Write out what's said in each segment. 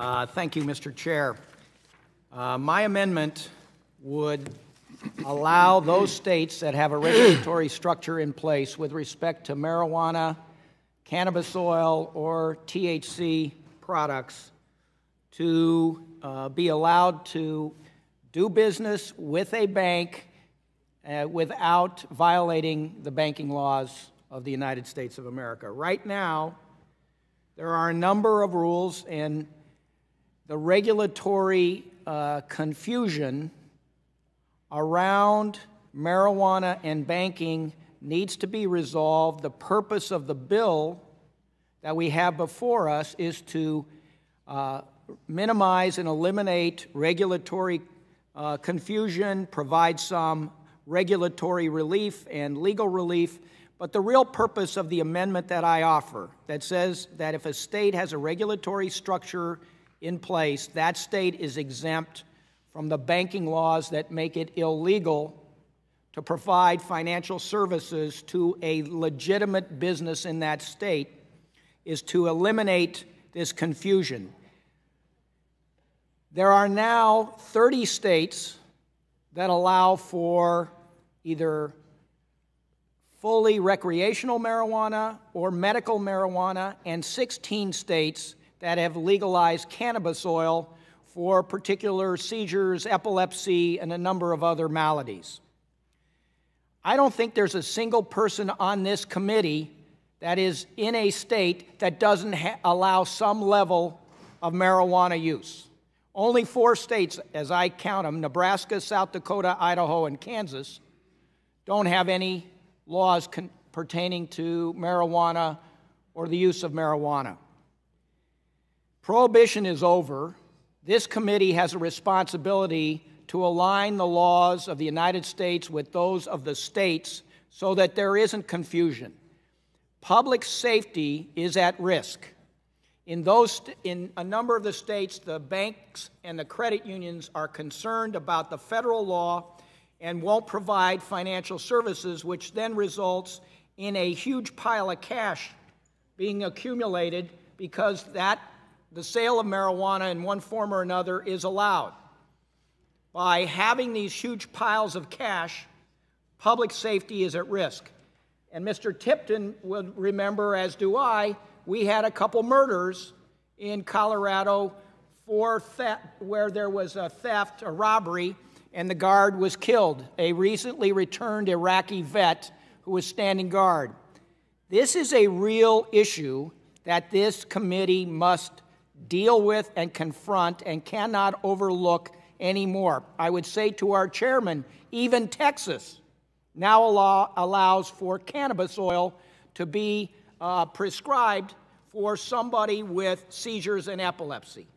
Thank you, Mr. Chair. My amendment would allow those states that have a regulatory structure in place with respect to marijuana, cannabis oil, or THC products to be allowed to do business with a bank without violating the banking laws of the United States of America. Right now, there are a number of rules, and the regulatory confusion around marijuana and banking needs to be resolved. The purpose of the bill that we have before us is to minimize and eliminate regulatory confusion, provide some regulatory relief and legal relief. But the real purpose of the amendment that I offer, that says that if a state has a regulatory structure in place, that state is exempt from the banking laws that make it illegal to provide financial services to a legitimate business in that state, is to eliminate this confusion. There are now 30 states that allow for either fully recreational marijuana or medical marijuana, and 16 states that have legalized cannabis oil for particular seizures, epilepsy, and a number of other maladies. I don't think there's a single person on this committee that is in a state that doesn't allow some level of marijuana use. Only 4 states, as I count them, Nebraska, South Dakota, Idaho, and Kansas, don't have any laws pertaining to marijuana or the use of marijuana. Prohibition is over. This committee has a responsibility to align the laws of the United States with those of the states so that there isn't confusion. Public safety is at risk. In a number of the states, the banks and the credit unions are concerned about the federal law and won't provide financial services, which then results in a huge pile of cash being accumulated because the sale of marijuana in one form or another is allowed. By having these huge piles of cash, public safety is at risk. And Mr. Tipton would remember, as do I, we had a couple murders in Colorado for theft, where there was a theft, a robbery, and the guard was killed, a recently returned Iraqi vet who was standing guard. This is a real issue that this committee must deal with and confront and cannot overlook anymore. I would say to our chairman, even Texas now allows for cannabis oil to be prescribed for somebody with seizures and epilepsy.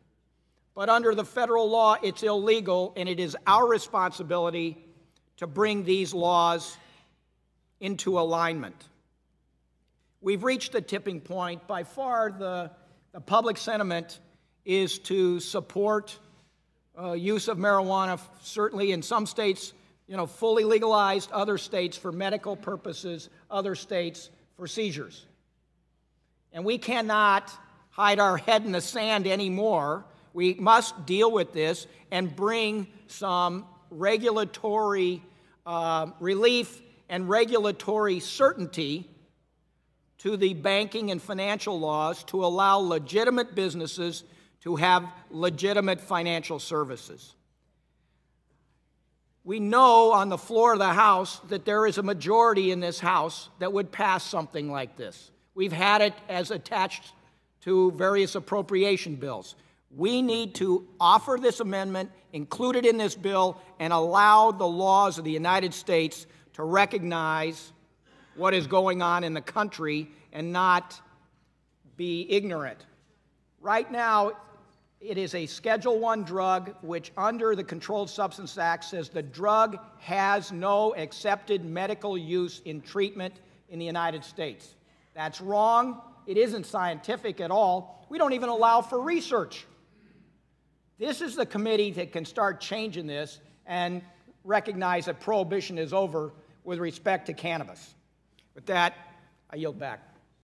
But under the federal law, it's illegal, and it is our responsibility to bring these laws into alignment. We've reached the tipping point. By far, the public sentiment is to support use of marijuana, certainly in some states, fully legalized, other states for medical purposes, other states for seizures. And we cannot hide our head in the sand anymore. We must deal with this and bring some regulatory relief and regulatory certainty to the banking and financial laws to allow legitimate businesses to have legitimate financial services. We know on the floor of the House that there is a majority in this House that would pass something like this. We've had it as attached to various appropriation bills. We need to offer this amendment, include it in this bill, and allow the laws of the United States to recognize what is going on in the country and not be ignorant. Right now, it is a Schedule I drug, which under the Controlled Substance Act says the drug has no accepted medical use in treatment in the United States. That's wrong. It isn't scientific at all. We don't even allow for research. This is the committee that can start changing this and recognize that prohibition is over with respect to cannabis. With that, I yield back.